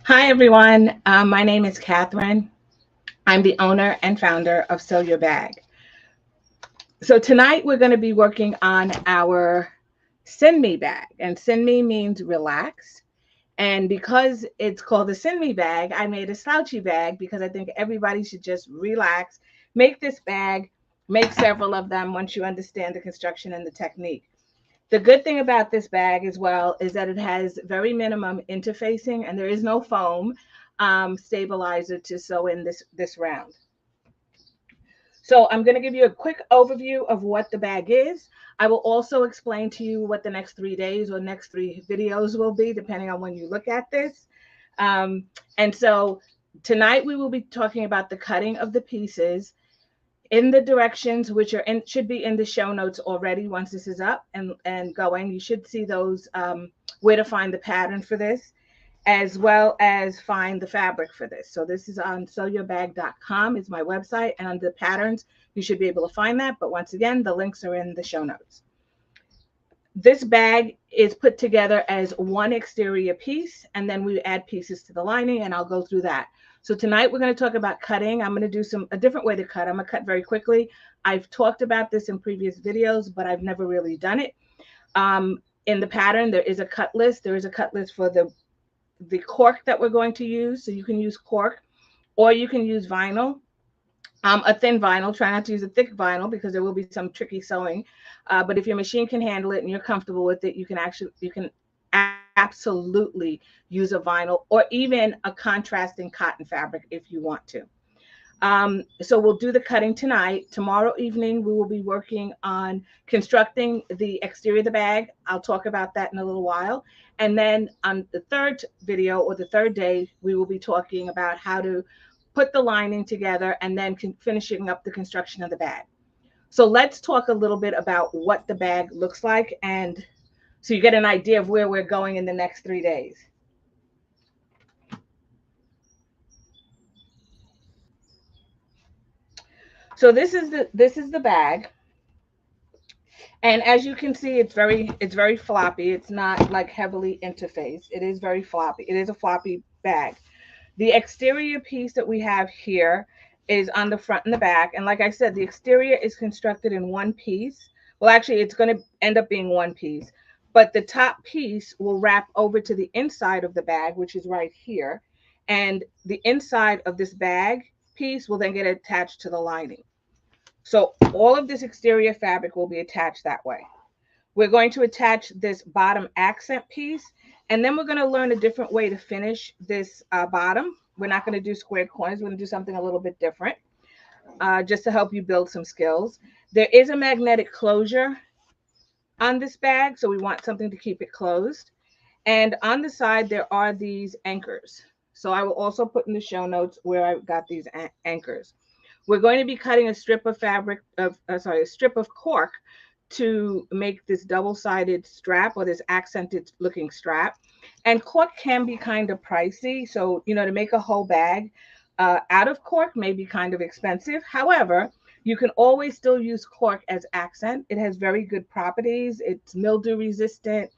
Hi, everyone. My name is Catherine. I'm the owner and founder of Slouchy Bag. So tonight we're going to be working on our Sinmi bag, and Sinmi means relax. And because it's called the Sinmi bag, I made a slouchy bag because I think everybody should just relax, make this bag, make several of them once you understand the construction and the technique. The good thing about this bag as well is that it has very minimum interfacing and there is no foam stabilizer to sew in this round. So I'm going to give you a quick overview of what the bag is. I will also explain to you what the next 3 days or next three videos will be, depending on when you look at this. Um, and so tonight we will be talking about the cutting of the pieces in the directions, which are in, should be in the show notes already. Once this is up and going, you should see those, where to find the pattern for this, as well as find the fabric for this. So this is on sewyourbag.com is my website, and under patterns you should be able to find that. But once again, the links are in the show notes. This bag is put together as one exterior piece, and then we add pieces to the lining, and I'll go through that. So tonight we're going to talk about cutting. I'm going to do a different way to cut. I'm going to cut very quickly. I've talked about this in previous videos, but I've never really done it. In the pattern, there is a cut list. There is a cut list for the cork that we're going to use. So you can use cork or you can use vinyl, a thin vinyl. Try not to use a thick vinyl because there will be some tricky sewing. But if your machine can handle it and you're comfortable with it, you can absolutely use a vinyl or even a contrasting cotton fabric if you want to. So we'll do the cutting tonight. Tomorrow evening, we will be working on constructing the exterior of the bag. I'll talk about that in a little while. And then on the third video or the third day, we will be talking about how to put the lining together and then finishing up the construction of the bag. So let's talk a little bit about what the bag looks like, and so you get an idea of where we're going in the next 3 days. So this is the bag. And as you can see, it's very floppy. It's not like heavily interfaced. It is very floppy. It is a floppy bag. The exterior piece that we have here is on the front and the back. And like I said, the exterior is constructed in one piece. Well, actually, it's going to end up being one piece. But the top piece will wrap over to the inside of the bag, which is right here. And the inside of this bag piece will then get attached to the lining. So all of this exterior fabric will be attached that way. We're going to attach this bottom accent piece, and then we're going to learn a different way to finish this bottom. We're not going to do square corners. We're going to do something a little bit different, just to help you build some skills. There is a magnetic closure on this bag, so we want something to keep it closed. And on the side, there are these anchors. So I will also put in the show notes where I got these anchors. We're going to be cutting a strip of fabric, a strip of cork to make this double-sided strap or this accented looking strap. And cork can be kind of pricey. So, to make a whole bag out of cork may be kind of expensive. However, you can always still use cork as accent. It has very good properties. It's mildew resistant.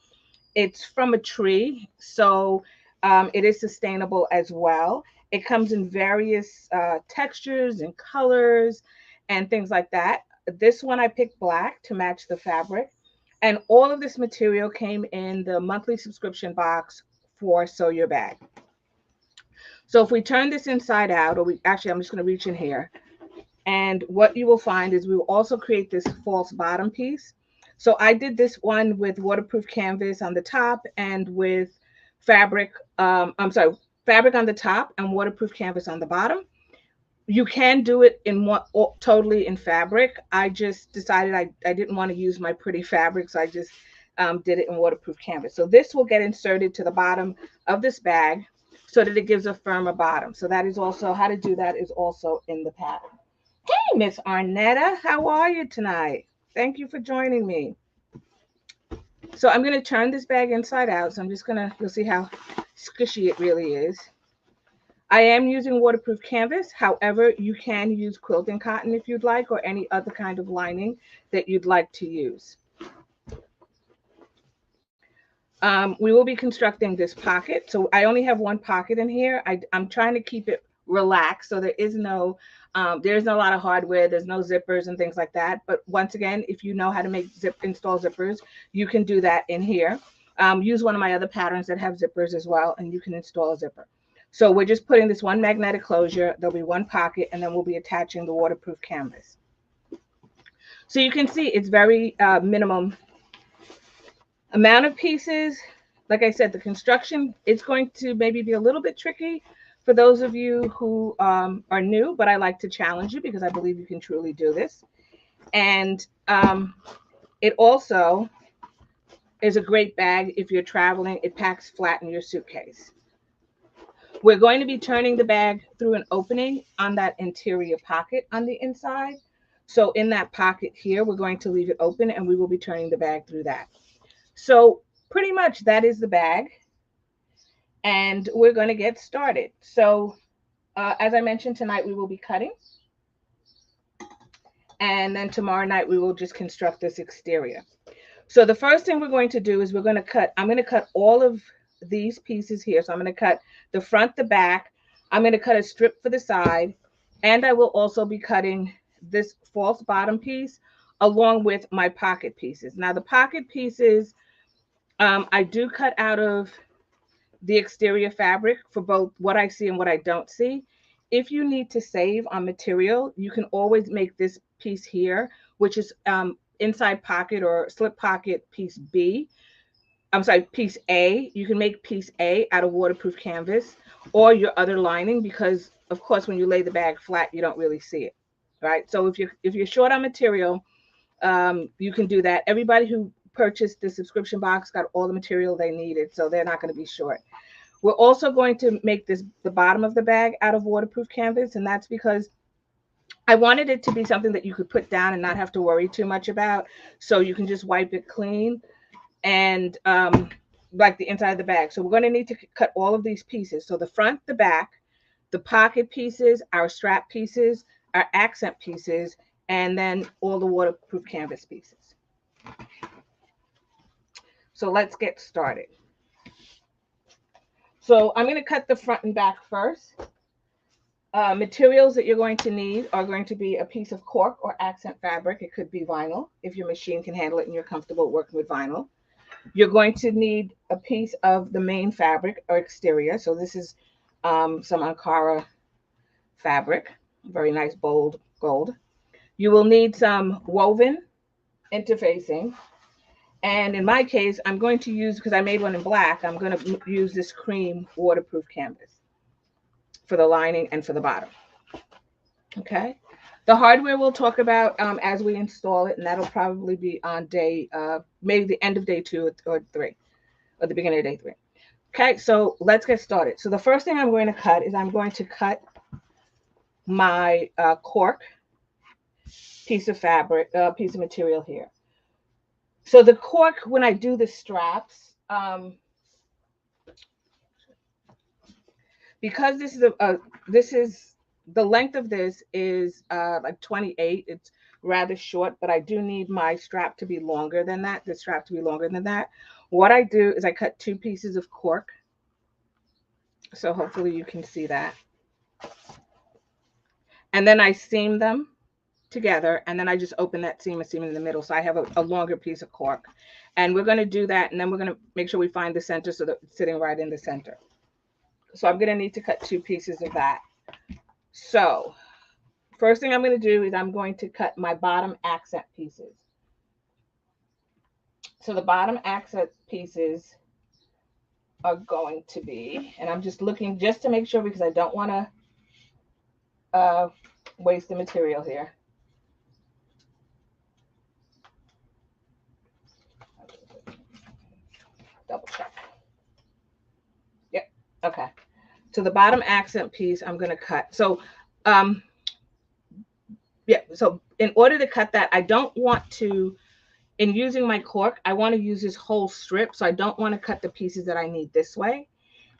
It's from a tree, so it is sustainable as well. It comes in various textures and colors and things like that. This one I picked black to match the fabric. And all of this material came in the monthly subscription box for Sew Your Bag. So if we turn this inside out, or I'm just going to reach in here. And what you will find is we will also create this false bottom piece. So I did this one with waterproof canvas on the top and with fabric, fabric on the top and waterproof canvas on the bottom. You can do it in one totally in fabric. I just decided I didn't want to use my pretty fabric, so I just did it in waterproof canvas. So this will get inserted to the bottom of this bag so that it gives a firmer bottom. So that is also, how to do that is also in the pattern. Hey, Miss Arnetta, how are you tonight? Thank you for joining me. So I'm going to turn this bag inside out. So I'm just going to, you'll see how squishy it really is. I am using waterproof canvas. However, you can use quilting cotton if you'd like, or any other kind of lining that you'd like to use. We will be constructing this pocket. So I only have one pocket in here. I'm trying to keep it relaxed. So there's no lot of hardware. There's no zippers and things like that. But once again, if you know how to install zippers, you can do that in here. Use one of my other patterns that have zippers as well, and you can install a zipper. So we're just putting this one magnetic closure. There'll be one pocket, and then we'll be attaching the waterproof canvas. So you can see it's very minimum amount of pieces. Like I said, the construction, it's going to maybe be a little bit tricky for those of you who are new, but I like to challenge you because I believe you can truly do this. And it also is a great bag if you're traveling. It packs flat in your suitcase. We're going to be turning the bag through an opening on that interior pocket on the inside. So in that pocket here, we're going to leave it open and we will be turning the bag through that. So pretty much that is the bag. And we're going to get started. So as I mentioned, tonight we will be cutting. And then tomorrow night we will just construct this exterior. So the first thing we're going to do is I'm going to cut all of these pieces here. So I'm going to cut the front, the back. I'm going to cut a strip for the side. And I will also be cutting this false bottom piece along with my pocket pieces. Now the pocket pieces, I do cut out of the exterior fabric for both what I see and what I don't see. If you need to save on material, you can always make this piece here, which is inside pocket or slip pocket piece B. I'm sorry, piece A. You can make piece A out of waterproof canvas or your other lining because, of course, when you lay the bag flat, you don't really see it, right? So if you're short on material, you can do that. Everybody who purchased the subscription box got all the material they needed, so they're not going to be short. We're also going to make the bottom of the bag out of waterproof canvas, and that's because I wanted it to be something that you could put down and not have to worry too much about, so you can just wipe it clean and like the inside of the bag. So we're going to need to cut all of these pieces. So the front, the back, the pocket pieces, our strap pieces, our accent pieces, and then all the waterproof canvas pieces. So let's get started. So I'm going to cut the front and back first. Materials that you're going to need are going to be a piece of cork or accent fabric. It could be vinyl if your machine can handle it and you're comfortable working with vinyl. You're going to need a piece of the main fabric or exterior. So this is some Ankara fabric, very nice bold gold. You will need some woven interfacing. And in my case, I'm going to use, because I made one in black, I'm going to use this cream waterproof canvas for the lining and for the bottom. Okay. The hardware we'll talk about as we install it, and that'll probably be on day, maybe the end of day 2 or 3, or the beginning of day 3. Okay, so let's get started. So the first thing I'm going to cut is I'm going to cut my cork piece of fabric, piece of material here. So the cork, when I do the straps, because this is the length of this is like 28. It's rather short, but I do need my strap to be longer than that. The strap to be longer than that. What I do is I cut 2 pieces of cork. So hopefully you can see that. And then I seam them together, and then I just open that seam and seam in the middle. So I have a longer piece of cork. And we're going to do that, and then we're going to make sure we find the center so that it's sitting right in the center. So I'm going to need to cut 2 pieces of that. So first thing I'm going to do is I'm going to cut my bottom accent pieces. So the bottom accent pieces are going to be, and I'm just looking just to make sure because I don't want to waste the material here. Double check. Yep. Okay. So the bottom accent piece I'm going to cut. So yeah, so in order to cut that, I don't want to, in using my cork, I want to use this whole strip. So I don't want to cut the pieces that I need this way.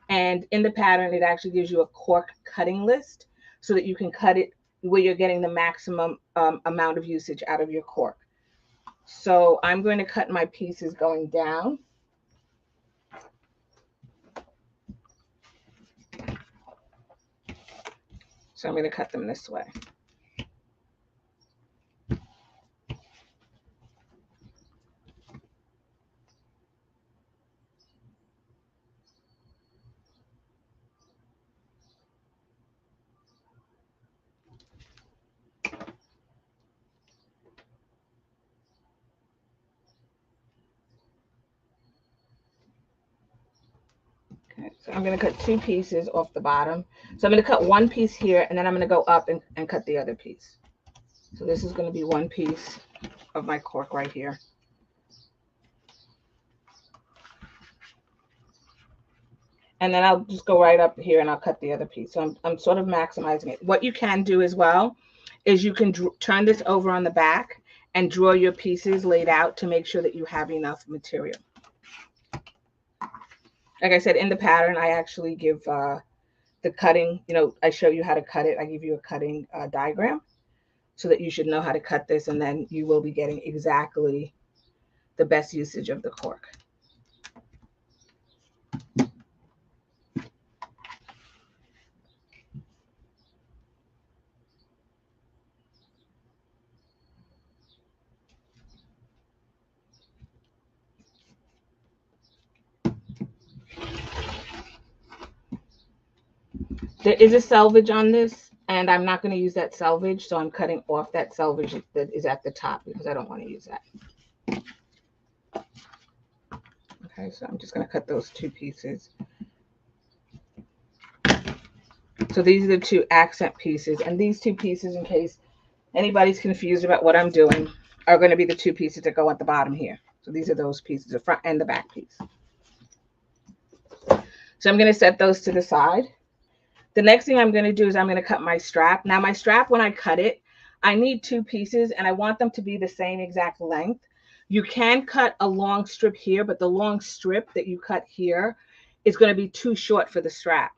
And in the pattern, it actually gives you a cork cutting list so that you can cut it where you're getting the maximum amount of usage out of your cork. So I'm going to cut my pieces going down. So I'm going to cut them this way. Okay, so I'm going to cut 2 pieces off the bottom. So I'm going to cut 1 piece here, and then I'm going to go up and cut the other piece. So this is going to be 1 piece of my cork right here. And then I'll just go right up here and I'll cut the other piece. So I'm sort of maximizing it. What you can do as well is you can turn this over on the back and draw your pieces laid out to make sure that you have enough material. Like I said, in the pattern, I actually give the cutting, I show you how to cut it. I give you a cutting diagram so that you should know how to cut this, and then you will be getting exactly the best usage of the cork. There is a selvage on this, and I'm not going to use that selvage, so I'm cutting off that selvage that is at the top because I don't want to use that. Okay, so I'm just going to cut those 2 pieces. So these are the 2 accent pieces, and these 2 pieces, in case anybody's confused about what I'm doing, are going to be the 2 pieces that go at the bottom here. So these are those pieces, the front and the back piece. So I'm going to set those to the side. The next thing I'm going to do is I'm going to cut my strap. Now my strap, when I cut it, I need 2 pieces and I want them to be the same exact length. You can cut a long strip here, but the long strip that you cut here is going to be too short for the strap.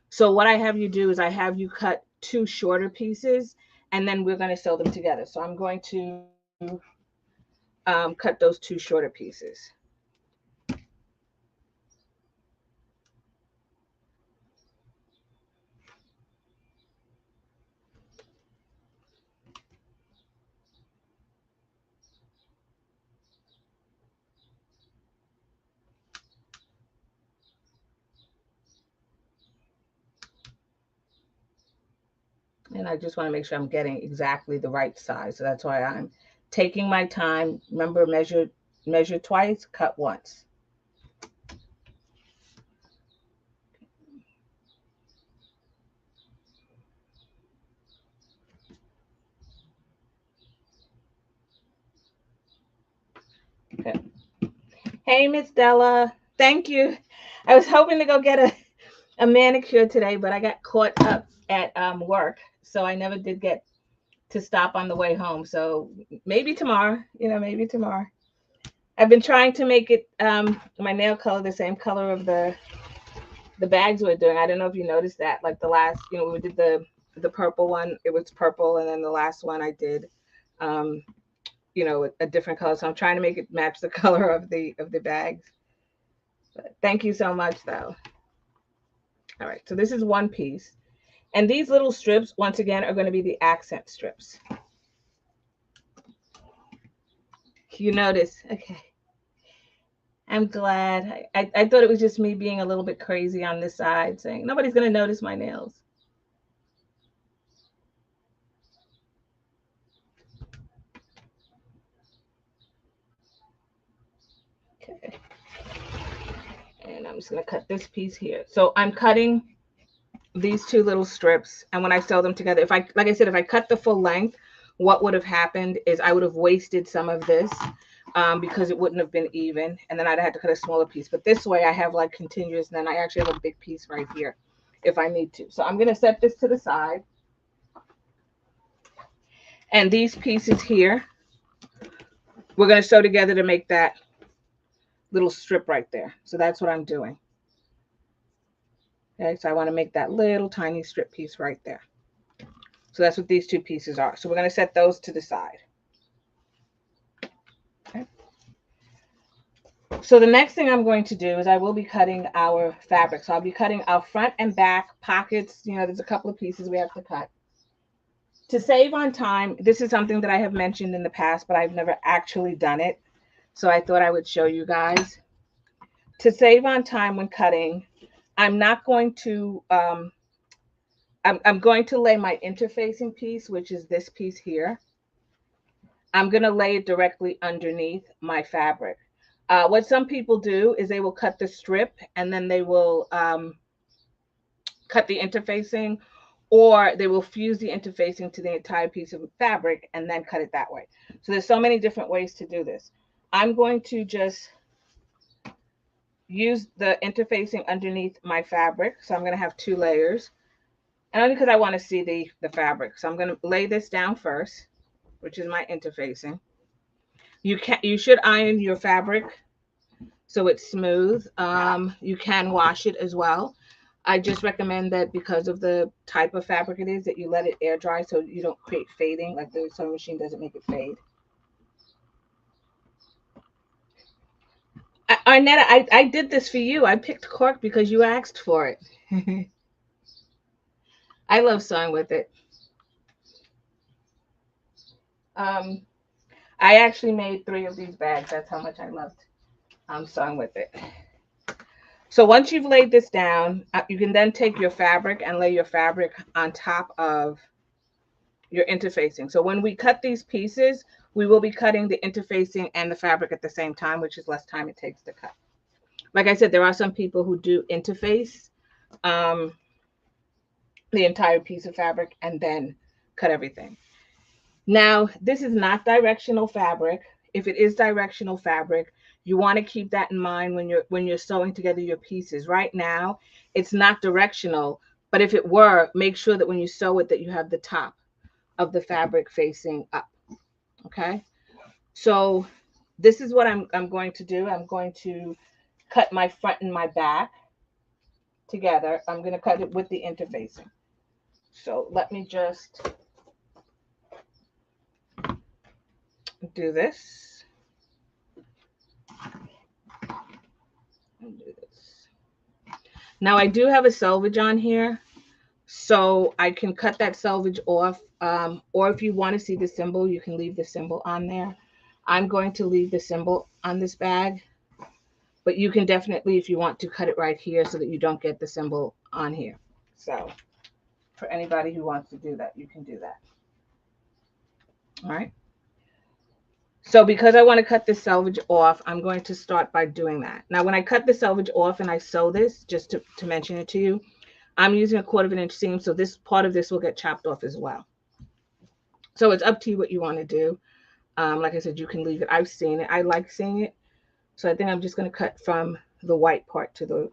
So what I have you do is I have you cut 2 shorter pieces, and then we're going to sew them together. So I'm going to cut those 2 shorter pieces. And I just want to make sure I'm getting exactly the right size. So that's why I'm taking my time. Remember, measure twice, cut once. Okay. Hey, Miss Della. Thank you. I was hoping to go get a manicure today, but I got caught up at work. So I never did get to stop on the way home. So maybe tomorrow, maybe tomorrow. I've been trying to make it my nail color the same color of the bags we're doing. I don't know if you noticed that. Like the last, we did the purple one. It was purple, and then the last one I did, a different color. So I'm trying to make it match the color of the bags. But thank you so much, though. All right, so this is 1 piece, and these little strips, once again, are going to be the accent strips. You notice? Okay. I'm glad. I thought it was just me being a little bit crazy on this side, saying nobody's going to notice my nails. Okay. And I'm just going to cut this piece here. So I'm cutting these 2 little strips, and when I sew them together, like I said, if I cut the full length, what would have happened is I would have wasted some of this because it wouldn't have been even, and then I'd have to cut a smaller piece. But this way I have like continuous, and then I actually have a big piece right here if I need to. So I'm going to set this to the side, and these pieces here we're going to sew together to make that little strip right there. So that's what I'm doing. Okay, so I want to make that little tiny strip piece right there. So that's what these 2 pieces are. So we're going to set those to the side. Okay. So the next thing I'm going to do is I will be cutting our fabric. So I'll be cutting our front and back pockets. There's a couple of pieces we have to cut. To save on time, this is something that I have mentioned in the past, but I've never actually done it. So I thought I would show you guys. To save on time when cutting, I'm not going to, I'm going to lay my interfacing piece, which is this piece here. I'm going to lay it directly underneath my fabric. What some people do is they will cut the strip and then they will cut the interfacing, or they will fuse the interfacing to the entire piece of fabric and then cut it that way. So there's so many different ways to do this. I'm going to just use the interfacing underneath my fabric. So I'm going to have 2 layers, and only because I want to see the fabric. So I'm going to lay this down first, which is my interfacing. You should iron your fabric so it's smooth. You can wash it as well. I just recommend that because of the type of fabric it is, that you let it air dry so you don't create fading, like the sewing machine doesn't make it fade. Arnetta, I did this for you. I picked cork because you asked for it. I love sewing with it. I actually made 3 of these bags. That's how much I loved sewing with it. So once you've laid this down, you can then take your fabric and lay your fabric on top of your interfacing. So when we cut these pieces, we will be cutting the interfacing and the fabric at the same time, which is less time it takes to cut. Like I said, there are some people who do interface the entire piece of fabric and then cut everything. Now, this is not directional fabric. If it is directional fabric, you want to keep that in mind when you're sewing together your pieces. Right now, it's not directional, but if it were, make sure that when you sew it that you have the top of the fabric facing up. Okay? So, this is what I'm going to do. I'm going to cut my front and my back together. I'm going to cut it with the interfacing. So, let me just do this. Now I do have a selvage on here, so I can cut that selvage off. Or if you want to see the symbol, you can leave the symbol on there. I'm going to leave the symbol on this bag, but you can definitely, if you want to, cut it right here so that you don't get the symbol on here. So for anybody who wants to do that, you can do that. All right. So because I want to cut this selvage off, I'm going to start by doing that. Now, when I cut the selvage off and I sew this, just to mention it to you, I'm using a 1/4 inch seam, so this part of this will get chopped off as well. So it's up to you what you want to do. Like I said, you can leave it. I've seen it. I like seeing it. So I think I'm just going to cut from the white part to the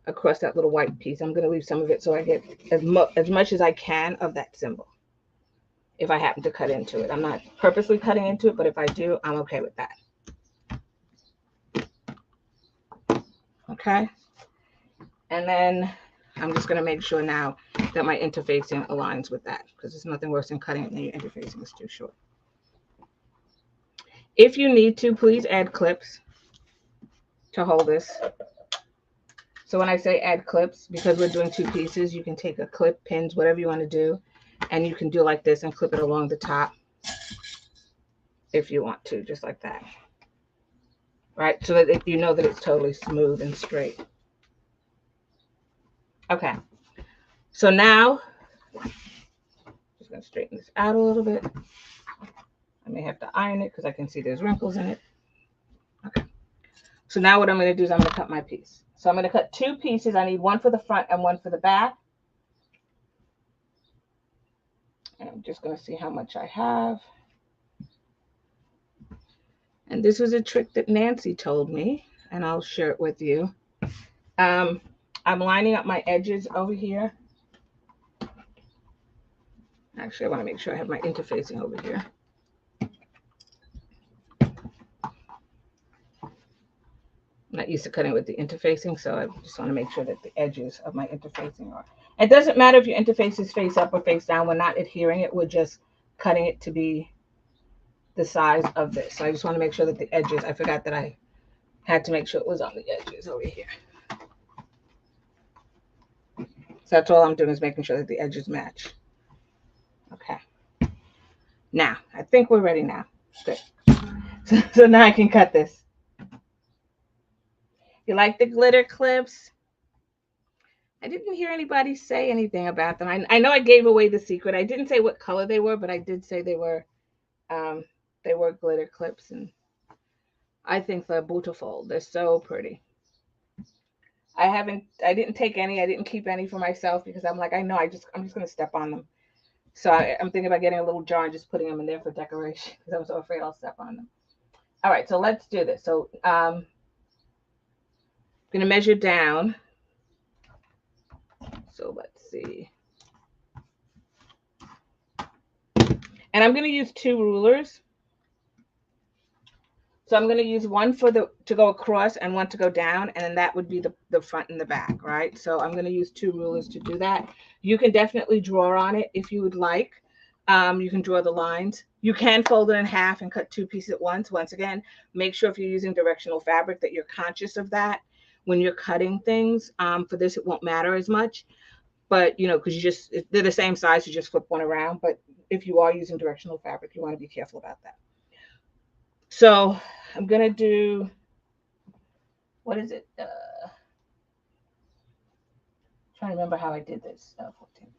across that little white piece. I'm going to leave some of it so I get as much as I can of that symbol. If I happen to cut into it, I'm not purposely cutting into it, but if I do, I'm okay with that. Okay. And then I'm just going to make sure now that my interfacing aligns with that, because there's nothing worse than cutting it and your interfacing is too short. If you need to, please add clips to hold this. So when I say add clips, because we're doing 2 pieces, you can take a clip, pins, whatever you want to do, and you can do like this and clip it along the top if you want to, just like that. Right? So that you know that it's totally smooth and straight. Okay. So now, just going to straighten this out a little bit. I may have to iron it because I can see there's wrinkles in it. Okay. So now what I'm going to do is I'm going to cut my piece. So I'm going to cut 2 pieces. I need one for the front and one for the back. And I'm just going to see how much I have. And this was a trick that Nancy told me, and I'll share it with you. I'm lining up my edges over here. Actually, I want to make sure I have my interfacing over here. I'm not used to cutting with the interfacing, so I just want to make sure that the edges of my interfacing are. It doesn't matter if your interface is face up or face down. We're not adhering it. We're just cutting it to be the size of this. So I just want to make sure that the edges, I forgot that I had to make sure it was on the edges over here. So that's all I'm doing is making sure that the edges match. Okay. Now, I think we're ready now. Good. So now I can cut this. You like the glitter clips? I didn't hear anybody say anything about them. I know I gave away the secret. I didn't say what color they were, but I did say um, they were glitter clips, and I think they're beautiful. They're so pretty. I didn't take any. I didn't keep any for myself because I'm like, I know I'm just gonna step on them. So I'm thinking about getting a little jar and just putting them in there for decoration because I'm so afraid I'll step on them. All right, so let's do this. So I'm gonna measure down. So let's see. And I'm gonna use two rulers. So I'm going to use one for the to go across and one to go down, and then that would be the front and the back, right? So I'm going to use two rulers to do that. You can definitely draw on it if you would like. You can draw the lines. You can fold it in half and cut two pieces at once. Once again, make sure if you're using directional fabric that you're conscious of that when you're cutting things. For this, it won't matter as much, but you know, because they're the same size, you just flip one around. But if you are using directional fabric, you want to be careful about that. So I'm gonna do, what is it? Trying to remember how I did this. 14.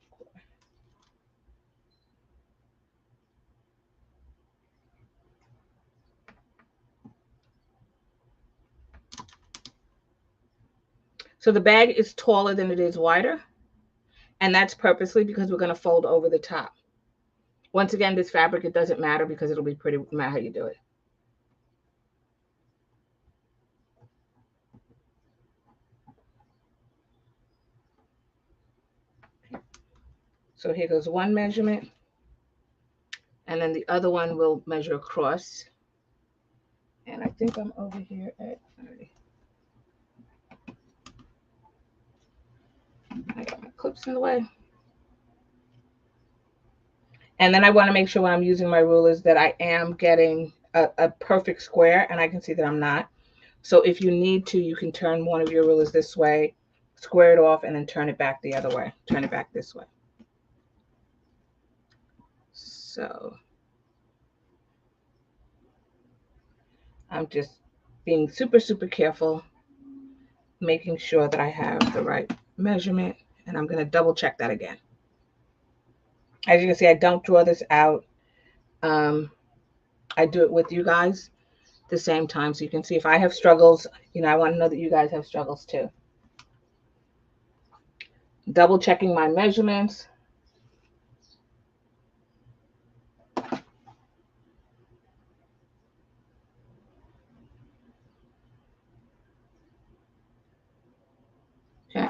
So the bag is taller than it is wider, and that's purposely because we're gonna fold over the top. Once again, this fabric, it doesn't matter because it'll be pretty no matter how you do it. So here goes one measurement, and then the other one will measure across. And I think I'm over here at 30. I got my clips in the way. And then I want to make sure when I'm using my rulers that I am getting a perfect square, and I can see that I'm not. So if you need to, you can turn one of your rulers this way, square it off, and then turn it back the other way. Turn it back this way. So I'm just being super, super careful, making sure that I have the right measurement, and I'm going to double check that again. As you can see, I don't draw this out. I do it with you guys at the same time, so you can see if I have struggles, you know, I want to know that you guys have struggles too. Double checking my measurements. Okay.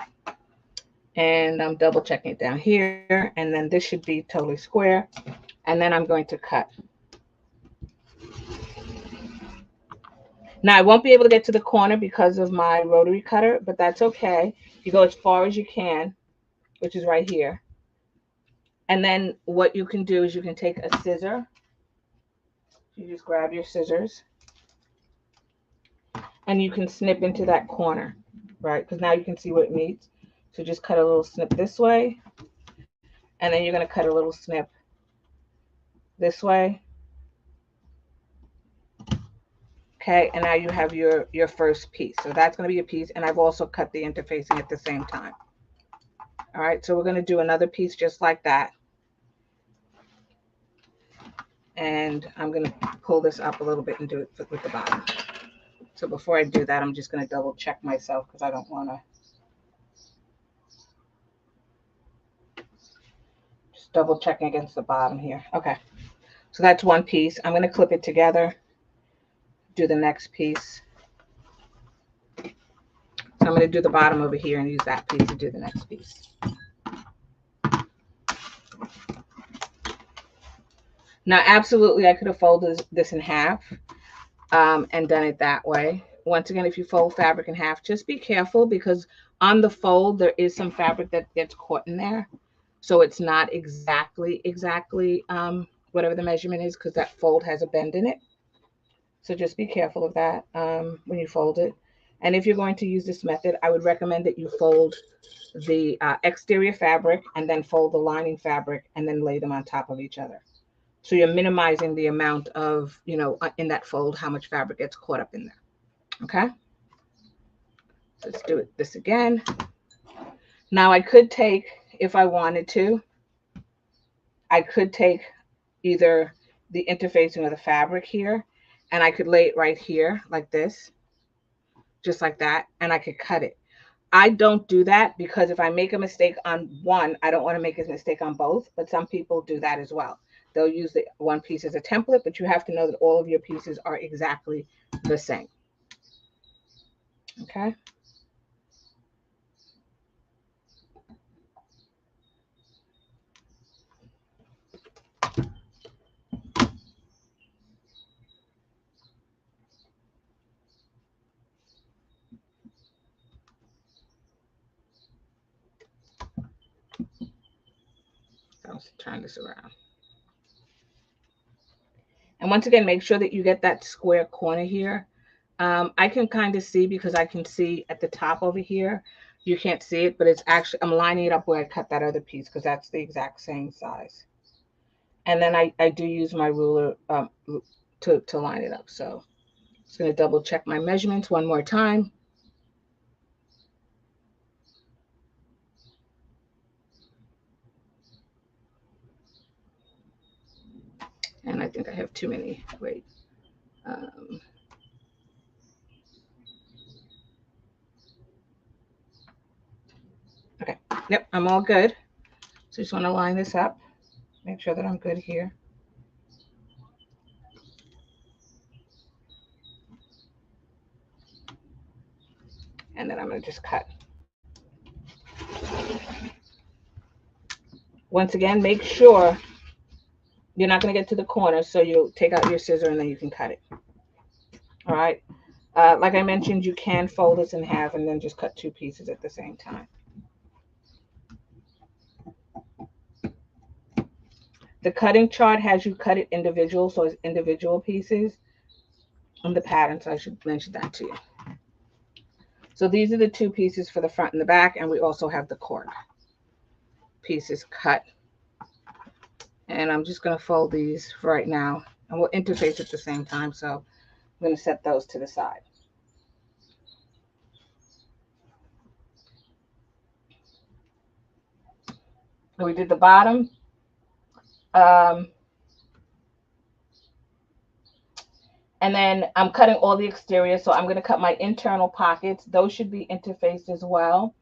And I'm double checking it down here, and then this should be totally square. And then I'm going to cut. Now I won't be able to get to the corner because of my rotary cutter, but that's okay. You go as far as you can, which is right here. And then what you can do is you can take a scissor. You just grab your scissors and you can snip into that corner, right? Because now you can see what it meets. So just cut a little snip this way, and then you're going to cut a little snip this way. Okay, and now you have your first piece. So that's going to be a piece, and I've also cut the interfacing at the same time. All right, so we're going to do another piece just like that. And I'm going to pull this up a little bit and do it with the bottom. So before I do that, I'm just going to double check myself because I don't want to. Just double checking against the bottom here. Okay, so that's one piece. I'm going to clip it together, do the next piece. So I'm going to do the bottom over here and use that piece to do the next piece. Now, absolutely, I could have folded this in half and done it that way. Once again, if you fold fabric in half, just be careful because on the fold, there is some fabric that gets caught in there. So it's not exactly whatever the measurement is because that fold has a bend in it. So just be careful of that when you fold it. And if you're going to use this method, I would recommend that you fold the exterior fabric and then fold the lining fabric and then lay them on top of each other. So you're minimizing the amount of, you know, in that fold, how much fabric gets caught up in there. Okay. Let's do it this again. Now I could take, if I wanted to, I could take either the interfacing of the fabric here, and I could lay it right here like this, just like that, and I could cut it. I don't do that because if I make a mistake on one, I don't want to make a mistake on both, but some people do that as well. They'll use the one piece as a template, but you have to know that all of your pieces are exactly the same. Okay. I'll turn this around. And once again, make sure that you get that square corner here. I can kind of see because I can see at the top over here. You can't see it, but it's actually, I'm lining it up where I cut that other piece because that's the exact same size. And then I do use my ruler to line it up. So I'm just going to double check my measurements one more time. And I think I have too many. Wait. Okay. Yep, I'm all good. So just want to line this up. Make sure that I'm good here. And then I'm going to just cut. Once again, make sure you're not going to get to the corner, so you'll take out your scissor and then you can cut it. All right. Like I mentioned, you can fold this in half and then just cut two pieces at the same time. The cutting chart has you cut it individual, so it's individual pieces on the pattern, so I should mention that to you. So these are the two pieces for the front and the back, and we also have the cork pieces cut. And I'm just going to fold these for right now, and we'll interface at the same time, so I'm going to set those to the side. So we did the bottom. And then I'm cutting all the exterior, so I'm going to cut my internal pockets. Those should be interfaced as well.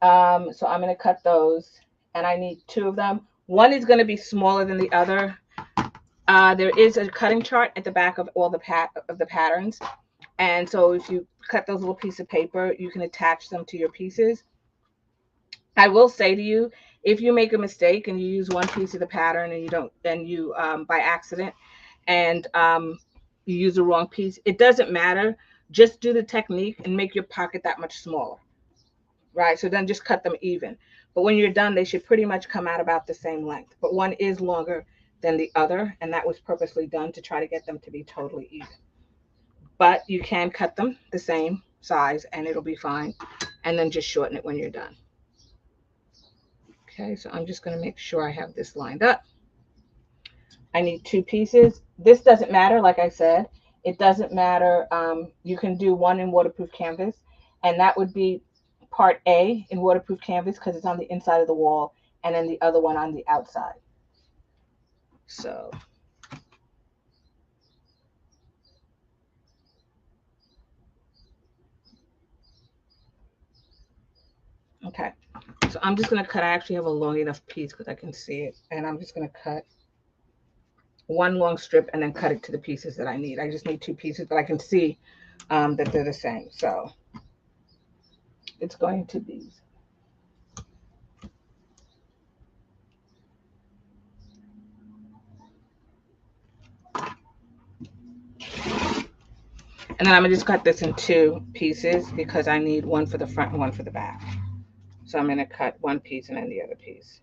So I'm going to cut those, and I need two of them. One is going to be smaller than the other. There is a cutting chart at the back of all the patterns, and so if you cut those little pieces of paper, you can attach them to your pieces. I will say to you, if you make a mistake and you use one piece of the pattern and you don't, then you by accident, and you use the wrong piece, it doesn't matter. Just do the technique and make your pocket that much smaller, right? So then just cut them even. But when you're done, they should pretty much come out about the same length. But one is longer than the other, and that was purposely done to try to get them to be totally even. But you can cut them the same size and it'll be fine. And then just shorten it when you're done. Okay, so I'm just going to make sure I have this lined up. I need two pieces. This doesn't matter, like I said. It doesn't matter. You can do one in waterproof canvas, and that would be part A in waterproof canvas because it's on the inside of the wall, and then the other one on the outside. So okay, so I'm just going to cut. I actually have a long enough piece because I can see it, and I'm just going to cut one long strip and then cut it to the pieces that I need. I just need two pieces, but I can see that they're the same. So it's going to be. And then I'm gonna just cut this in two pieces because I need one for the front and one for the back. So I'm gonna cut one piece and then the other piece.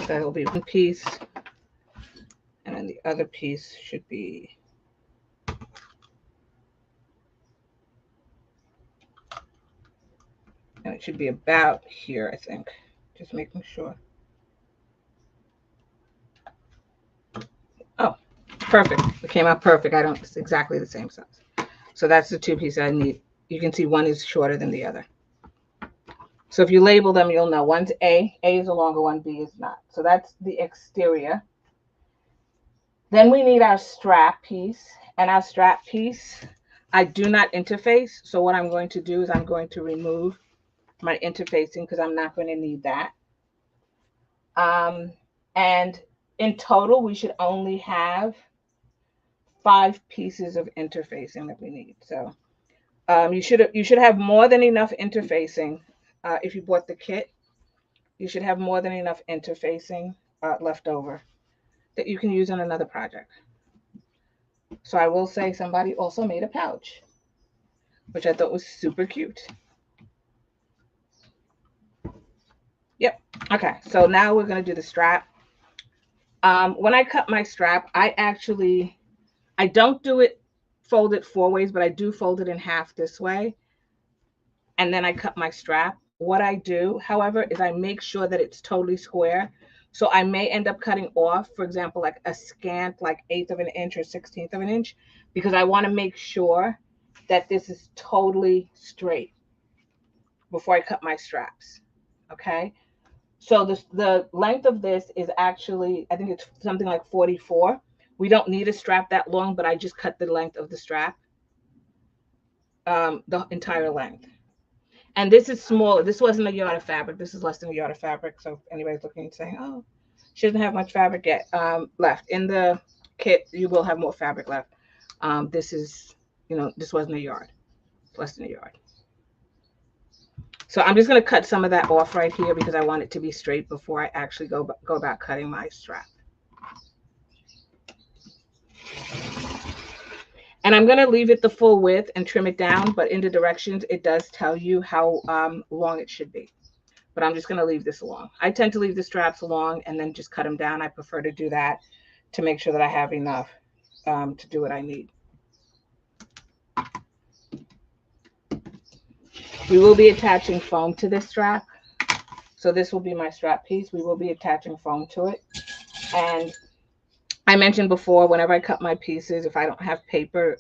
That'll be one piece other piece should be. And it should be about here, I think. Just making sure. Oh, perfect. It came out perfect. It's exactly the same size. So that's the two pieces I need. You can see one is shorter than the other. So if you label them, you'll know one's A is a longer one, B is not. So that's the exterior. Then we need our strap piece, and our strap piece, I do not interface. So what I'm going to do is I'm going to remove my interfacing because I'm not going to need that. And in total, we should only have 5 pieces of interfacing that we need. So you should have more than enough interfacing. If you bought the kit, you should have more than enough interfacing left over that you can use on another project. So I will say somebody also made a pouch, which I thought was super cute. Yep. Okay, so now we're going to do the strap. When I cut my strap, I don't do it fold it 4 ways, but I do fold it in half this way. And then I cut my strap. What I do, however, is I make sure that it's totally square. So I may end up cutting off, for example, like a scant, like 1/8 of an inch or 1/16 of an inch, because I want to make sure that this is totally straight before I cut my straps. Okay. So the length of this is actually, I think it's something like 44. We don't need a strap that long, but I just cut the length of the strap, the entire length. And this is smaller. This wasn't a yard of fabric. This is less than a yard of fabric. So if anybody's looking and saying, oh, she doesn't have much fabric yet left. In the kit, you will have more fabric left. This is, this wasn't a yard. It's less than a yard. So I'm just going to cut some of that off right here because I want it to be straight before I actually go about cutting my strap. And I'm going to leave it the full width and trim it down, but in the directions, it does tell you how long it should be. But I'm just going to leave this long. I tend to leave the straps long and then just cut them down. I prefer to do that to make sure that I have enough to do what I need. We will be attaching foam to this strap. So this will be my strap piece. We will be attaching foam to it. And I mentioned before, whenever I cut my pieces, if I don't have paper,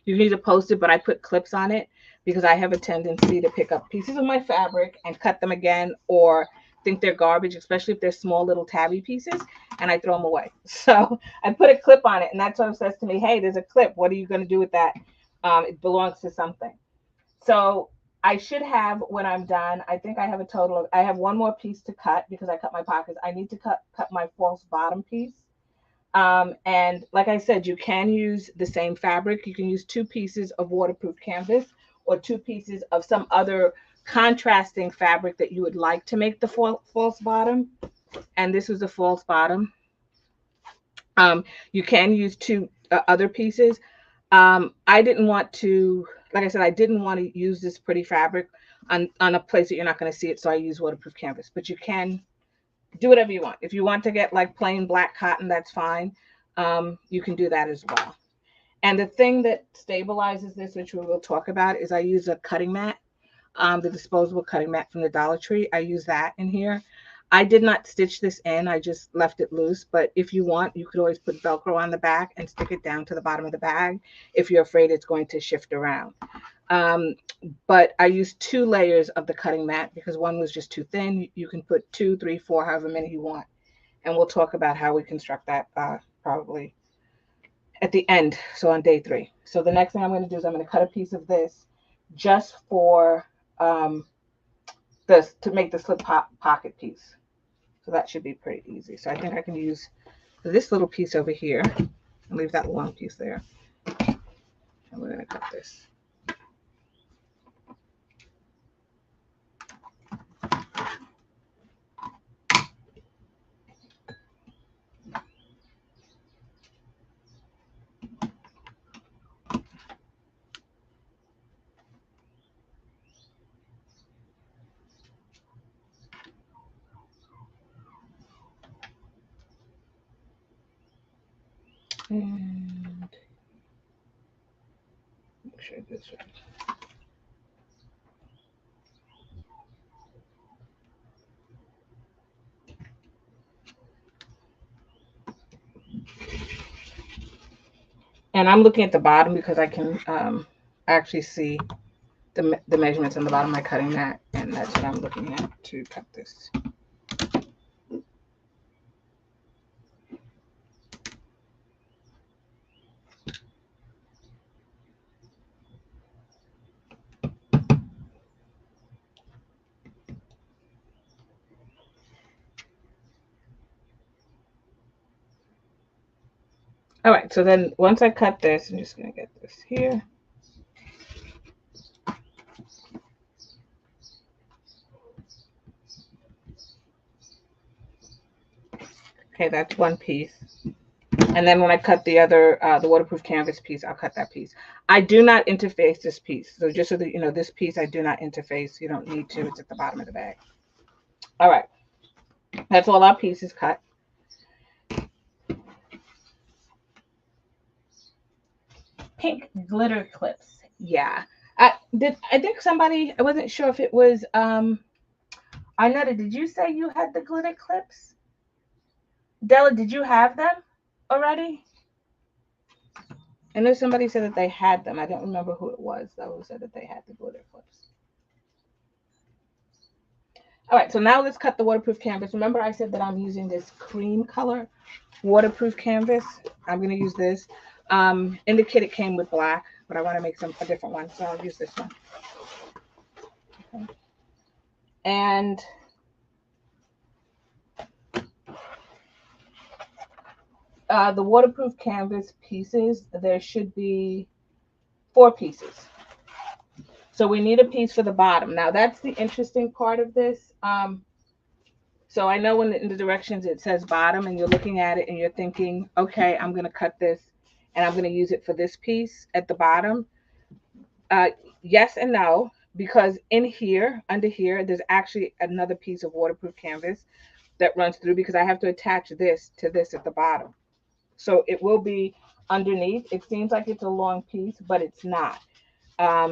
you can either post it, but I put clips on it because I have a tendency to pick up pieces of my fabric and cut them again, or think they're garbage, especially if they're small little tabby pieces, and I throw them away. So I put a clip on it, and that sort of says to me, hey, there's a clip. What are you going to do with that? It belongs to something. So I should have, when I'm done, I think I have a total of, I have one more piece to cut because I cut my pockets. I need to cut my false bottom piece. And like I said, you can use the same fabric. You can use 2 pieces of waterproof canvas or 2 pieces of some other contrasting fabric that you would like to make the false bottom. And this is the false bottom. You can use 2 other pieces. I didn't want to, like I said, I didn't want to use this pretty fabric on a place that you're not going to see it. So I use waterproof canvas, but you can do whatever you want. If you want to get like plain black cotton, that's fine. You can do that as well. And the thing that stabilizes this, which we will talk about, is I use a cutting mat, the disposable cutting mat from the Dollar Tree. I use that in here. I did not stitch this in. I just left it loose. But if you want, you could always put Velcro on the back and stick it down to the bottom of the bag if you're afraid it's going to shift around. But I used 2 layers of the cutting mat because one was just too thin. You can put 2, 3, 4, however many you want. And we'll talk about how we construct that probably at the end. So on day 3. So the next thing I'm going to do is I'm going to cut a piece of this just for this to make the slip pocket piece. So that should be pretty easy. So I think I can use this little piece over here and leave that long piece there. And we're going to cut this. And make sure this right. And I'm looking at the bottom because I can actually see the measurements on the bottom. I'm cutting that, and that's what I'm looking at to cut this. All right, so then once I cut this, I'm just gonna get this here. Okay, that's one piece. And then when I cut the other, the waterproof canvas piece, I'll cut that piece. I do not interface this piece. So just so that you know, this piece I do not interface. You don't need to. It's at the bottom of the bag. All right, that's all our pieces cut. Pink glitter clips. Yeah, I think somebody. I wasn't sure if it was. Arnetta, did you say you had the glitter clips? Della, did you have them already? I know somebody said that they had them. I don't remember who it was though who said that they had the glitter clips. All right, so now let's cut the waterproof canvas. Remember I said that I'm using this cream color waterproof canvas. I'm going to use this. In the kit it came with black, but I want to make a different one, so I'll use this one. Okay. And the waterproof canvas pieces, there should be 4 pieces. So we need a piece for the bottom. Now that's the interesting part of this. So I know in the directions it says bottom and you're looking at it and you're thinking, okay, I'm going to cut this and I'm going to use it for this piece at the bottom. Yes and no, because in here, under here, there's actually another piece of waterproof canvas that runs through because I have to attach this to this at the bottom. So it will be underneath. It seems like it's a long piece, but it's not.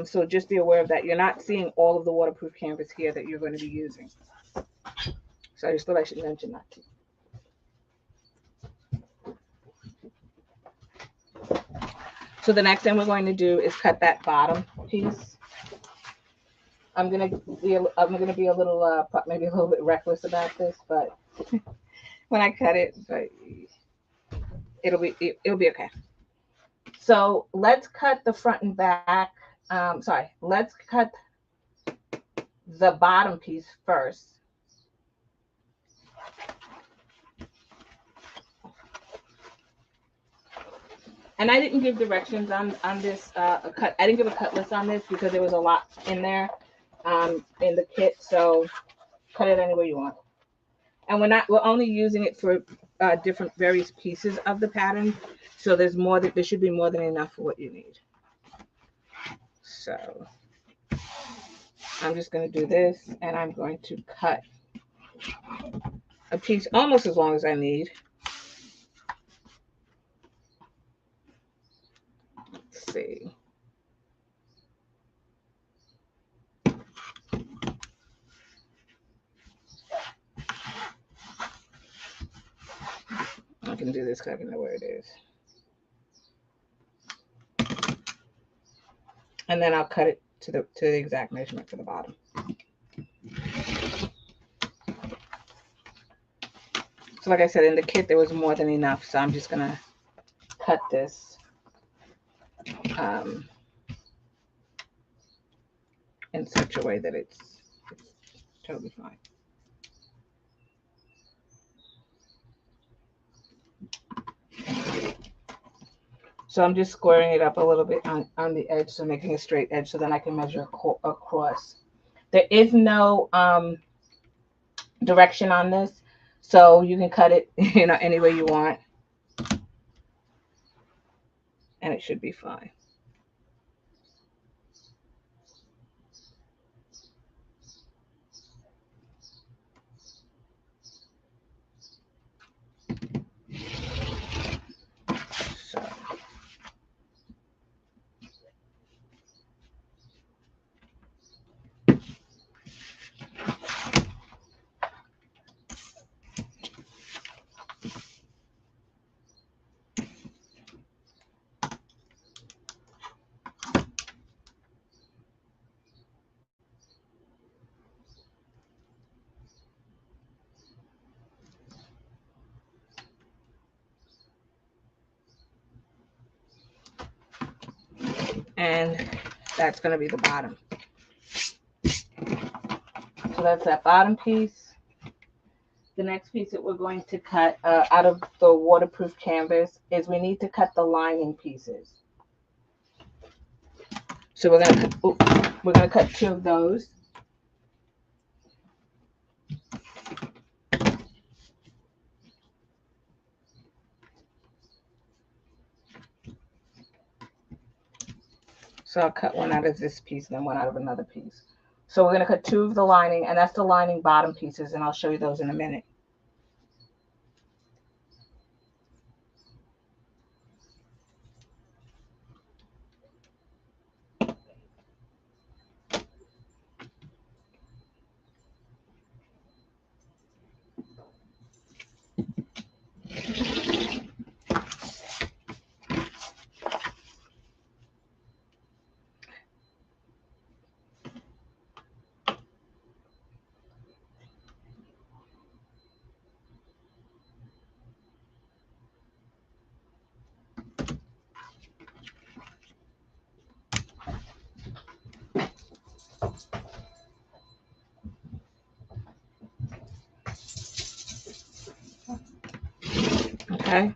So just be aware of that. You're not seeing all of the waterproof canvas here that you're going to be using. So I just thought I should mention that to you. So the next thing we're going to do is cut that bottom piece. I'm gonna be a little maybe a little bit reckless about this, but when I cut it, but it'll be okay. So let's cut the front and back. Sorry, let's cut the bottom piece first. And I didn't give directions on this cut. I didn't give a cut list on this because there was a lot in there in the kit. So cut it any way you want. And we're only using it for different various pieces of the pattern. So there should be more than enough for what you need. So I'm just going to do this and I'm going to cut a piece almost as long as I need. Let's see. I can do this because I know where it is. And then I'll cut it to the exact measurement for the bottom. So like I said, in the kit there was more than enough, so I'm just gonna cut this in such a way that it's totally fine. So I'm just squaring it up a little bit on the edge, so making a straight edge, so then I can measure across. There is no direction on this, so you can cut it, any way you want, and it should be fine. and that's going to be the bottom. So that's that bottom piece. The next piece that we're going to cut out of the waterproof canvas is we need to cut the lining pieces. So we're gonna cut 2 of those. So I'll cut one out of this piece and then one out of another piece. So we're gonna cut 2 of the lining, and that's the lining bottom pieces, and I'll show you those in a minute. Okay.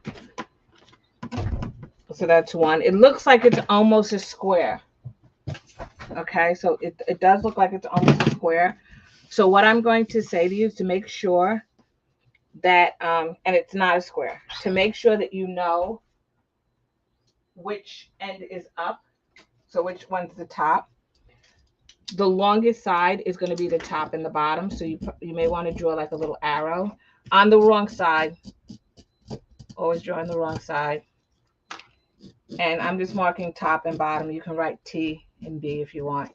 So that's one. It looks like it's almost a square. Okay, so it does look like it's almost a square. So what I'm going to say to you is to make sure that, and it's not a square, to make sure that you know which end is up, so which one's the top. The longest side is going to be the top and the bottom, so you may want to draw like a little arrow on the wrong side. Always drawing the wrong side. And I'm just marking top and bottom. You can write T and B if you want,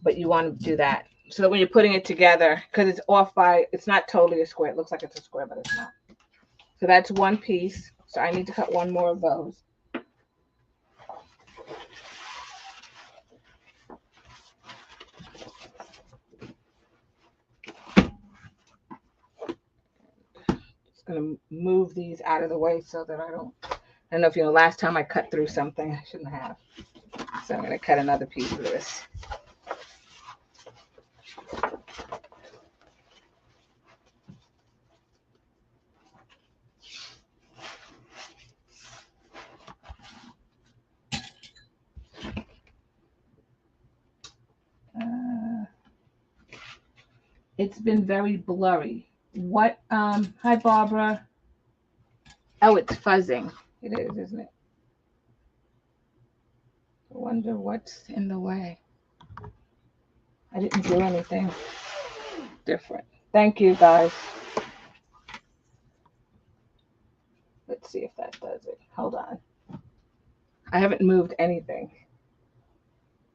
but you want to do that so that when you're putting it together, because it's off by, it's not totally a square. It looks like it's a square, but it's not. So that's one piece. So I need to cut one more of those. Just gonna move these out of the way so that I don't know if you know, last time I cut through something I shouldn't have. So I'm gonna cut another piece of this. It's been very blurry. What? Hi, Barbara. Oh, it's fuzzing. It is, isn't it? I wonder what's in the way. I didn't do anything different. Thank you, guys. Let's see if that does it. Hold on. I haven't moved anything.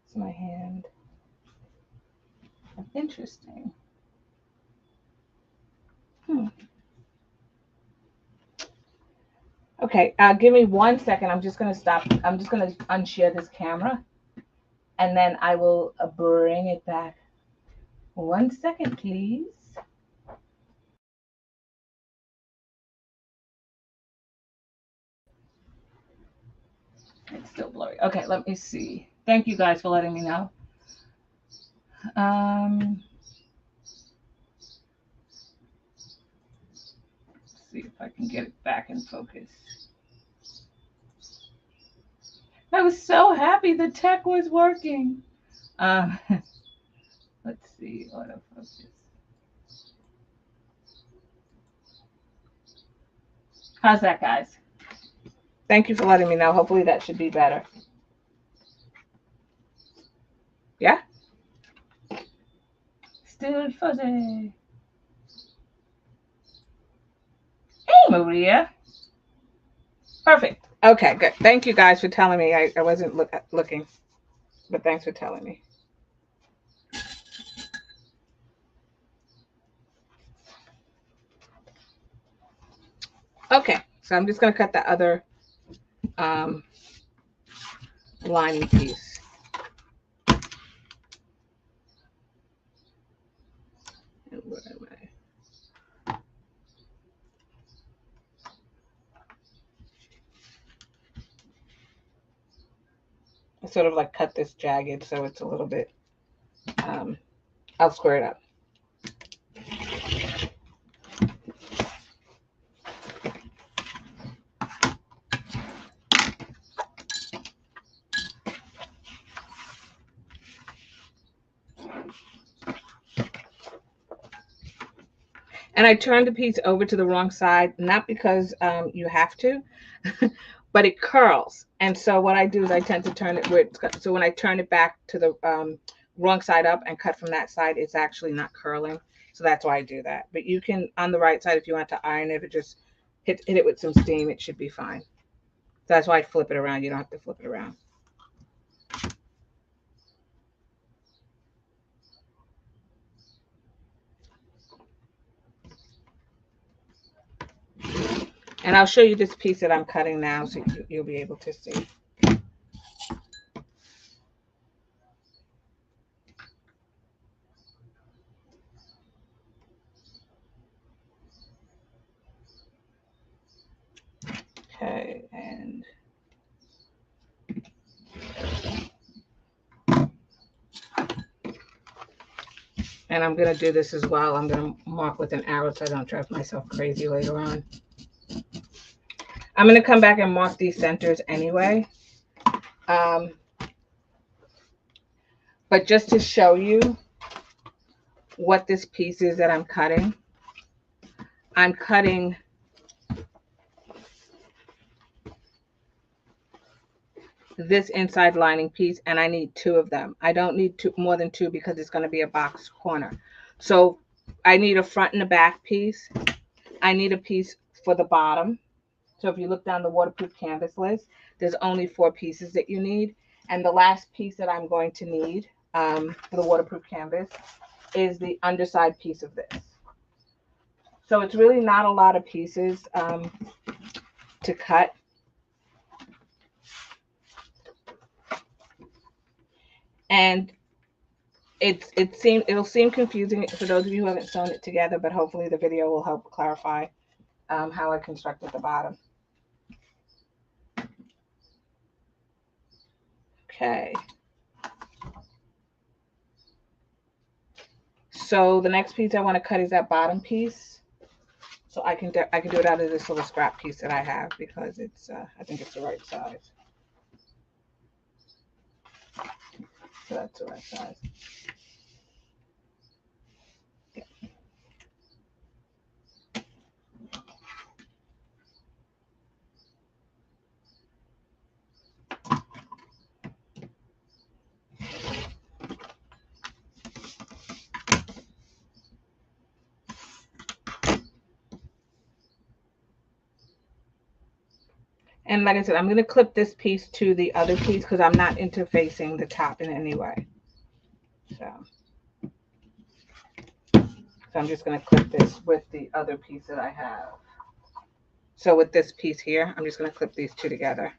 It's my hand. Interesting. Okay, give me 1 second. I'm just going to stop. I'm just going to unshare this camera, and then I will bring it back. 1 second, please. It's still blurry. Okay, let me see. Thank you guys for letting me know. Let's see if I can get it back in focus. I was so happy the tech was working. Let's see, autofocus. How's that, guys? Thank you for letting me know. Hopefully that should be better. Yeah? Still fuzzy. Hey, Maria. Perfect. Okay, good. Thank you guys for telling me. I wasn't looking, but thanks for telling me. Okay, so I'm just going to cut the other lining piece. And where am I? sort of like cut this jagged so it's a little bit, I'll square it up. And I turned the piece over to the wrong side, not because you have to, but it curls. And so what I do is I tend to turn it with, so when I turn it back to the wrong side up and cut from that side, it's actually not curling. So that's why I do that. But you can, on the right side, if you want to iron it, just hit it with some steam, it should be fine. So that's why I flip it around. You don't have to flip it around. And I'll show you this piece that I'm cutting now so you'll be able to see. Okay, and I'm going to do this as well. I'm going to mark with an arrow so I don't drive myself crazy later on. I'm going to come back and mark these centers anyway. But just to show you what this piece is that I'm cutting this inside lining piece, and I need two of them. I don't need more than two because it's going to be a box corner. So I need a front and a back piece. I need a piece for the bottom. So if you look down the waterproof canvas list, there's only 4 pieces that you need. And the last piece that I'm going to need for the waterproof canvas is the underside piece of this. So it's really not a lot of pieces to cut. And it'll seem confusing for those of you who haven't sewn it together, but hopefully the video will help clarify how I constructed the bottom. Okay. So the next piece I want to cut is that bottom piece. So I can do it out of this little scrap piece that I have because it's I think it's the right size. So that's the right size. And like I said, I'm going to clip this piece to the other piece because I'm not interfacing the top in any way. So I'm just going to clip this with the other piece that I have. So with this piece here, I'm just going to clip these two together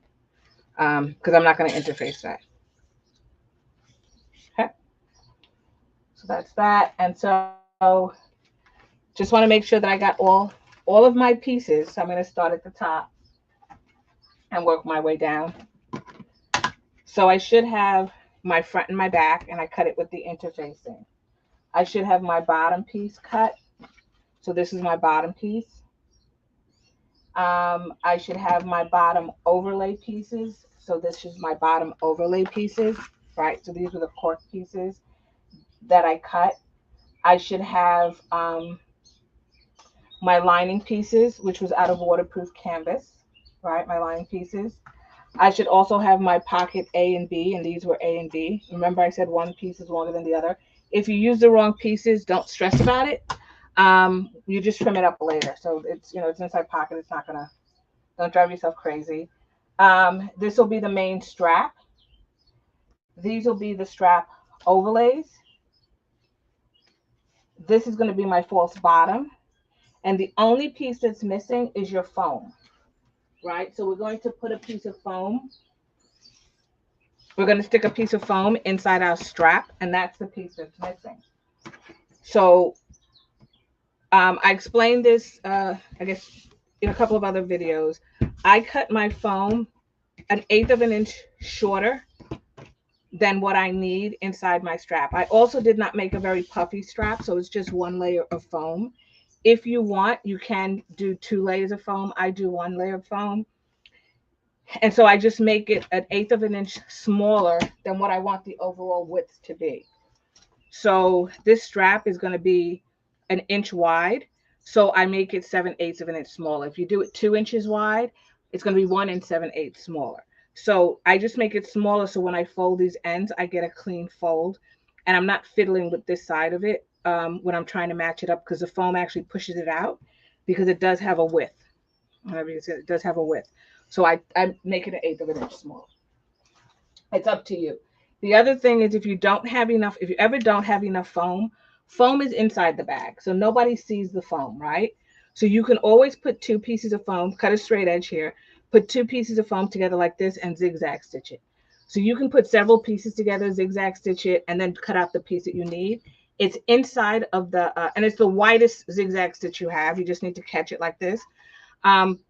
because I'm not going to interface that. Okay. So that's that. And so just want to make sure that I got all of my pieces. So I'm going to start at the top and work my way down. So I should have my front and my back, and I cut it with the interfacing. I should have my bottom piece cut. So this is my bottom piece. I should have my bottom overlay pieces. So this is my bottom overlay pieces, right? So these are the cork pieces that I cut. I should have my lining pieces, which was out of waterproof canvas, right? My lining pieces. I should also have my pocket A and B, and these were A and B. Remember I said one piece is longer than the other. If you use the wrong pieces, don't stress about it. You just trim it up later. So it's, it's inside pocket. It's not gonna, don't drive yourself crazy. This will be the main strap. These will be the strap overlays. This is going to be my false bottom. And the only piece that's missing is your foam, right? So we're going to put a piece of foam. We're going to stick a piece of foam inside our strap, and that's the piece that's missing. So I explained this, I guess, in a couple of other videos. I cut my foam 1/8 of an inch shorter than what I need inside my strap. I also did not make a very puffy strap, so it's just one layer of foam. If you want, you can do two layers of foam. I do one layer of foam. And so I just make it an eighth of an inch smaller than what I want the overall width to be. So this strap is going to be an inch wide. So I make it 7/8 of an inch smaller. If you do it 2 inches wide, it's going to be 1 and 7/8 smaller. So I just make it smaller. So when I fold these ends, I get a clean fold, and I'm not fiddling with this side of it when I'm trying to match it up, because the foam actually pushes it out, because it does have a width. Whatever you said, it does have a width. So I make it an eighth of an inch smaller. It's up to you. The other thing is, if you don't have enough, if you ever don't have enough foam, foam is inside the bag. So nobody sees the foam, right? So you can always put two pieces of foam, cut a straight edge here, put two pieces of foam together like this and zigzag stitch it. So you can put several pieces together, zigzag stitch it, and then cut out the piece that you need. It's inside of the, and it's the widest zigzag stitch you have. You just need to catch it like this. Um,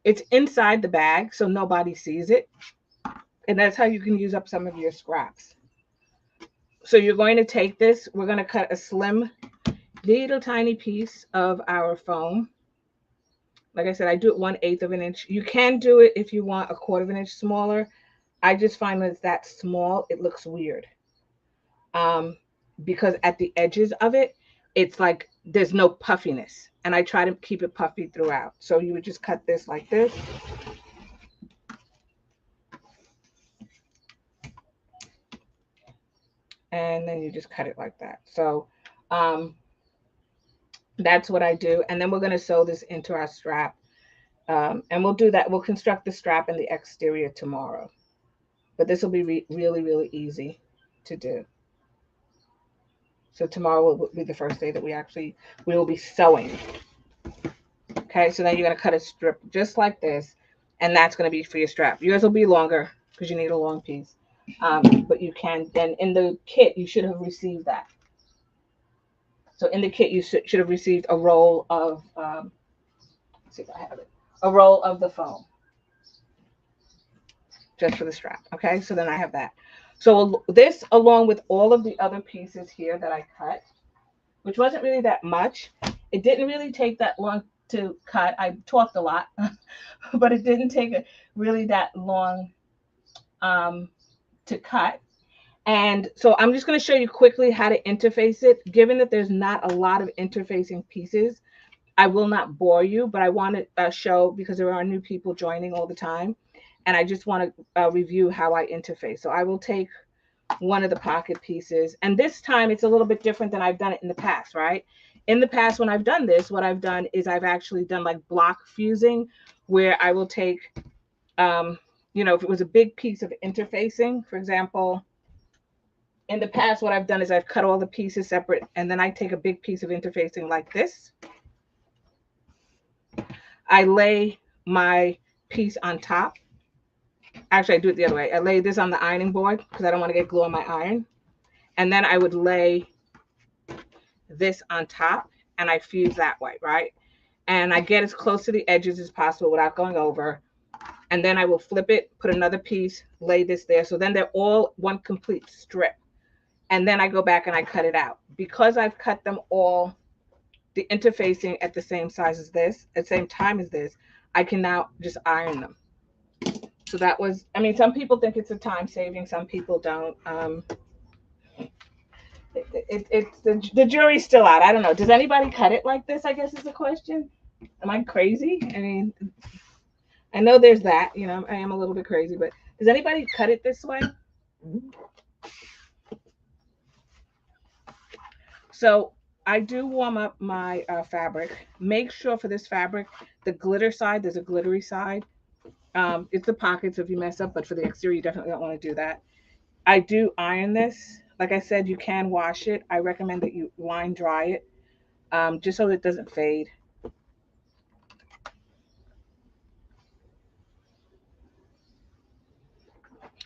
it's inside the bag, so nobody sees it. And that's how you can use up some of your scraps. So you're going to take this, we're going to cut a slim, little tiny piece of our foam. Like I said, I do it 1/8 of an inch. You can do it if you want a quarter of an inch smaller. I just find that it's that small, it looks weird. Um, because at the edges of it, it's like there's no puffiness. And I try to keep it puffy throughout. So you would just cut this like this. And then you just cut it like that. So um, that's what I do. And then we're going to sew this into our strap. And we'll do that. We'll construct the strap and the exterior tomorrow. But this will be really, really easy to do. So tomorrow will be the first day that we will be sewing. Okay, so then you're going to cut a strip just like this. And that's going to be for your strap. Yours will be longer because you need a long piece. But you can, then in the kit, you should have received that. So in the kit, you should have received a roll of, let's see if I have it, a roll of the foam just for the strap. Okay, so then I have that. So this, along with all of the other pieces here that I cut, which wasn't really that much, it didn't really take that long to cut. I talked a lot, but it didn't take really that long to cut. And so I'm just going to show you quickly how to interface it. Given that there's not a lot of interfacing pieces, I will not bore you, but I want to show, because there are new people joining all the time, and I just want to review how I interface. So I will take one of the pocket pieces, and this time it's a little bit different than I've done it in the past, right? In the past, when I've done this, what I've done is I've actually done like block fusing, where I will take, if it was a big piece of interfacing, for example, in the past, what I've done is I've cut all the pieces separate, and then I take a big piece of interfacing like this. I lay my piece on top. Actually, I do it the other way. I lay this on the ironing board because I don't want to get glue on my iron. And then I would lay this on top, and I fuse that way, right? And I get as close to the edges as possible without going over. And then I will flip it, put another piece, lay this there. So then they're all one complete strip. And then I go back and I cut it out. Because I've cut them all, the interfacing at the same size as this, at the same time as this, I can now just iron them. So that was, I mean, some people think it's a time saving, some people don't. It's the jury's still out. I don't know. Does anybody cut it like this? I guess is the question. Am I crazy? I mean, I know there's that. I am a little bit crazy, but does anybody cut it this way? So I do warm up my fabric. Make sure for this fabric, the glitter side, there's a glittery side. It's the pockets if you mess up, but for the exterior, you definitely don't want to do that. I do iron this. Like I said, you can wash it. I recommend that you line dry it, just so it doesn't fade.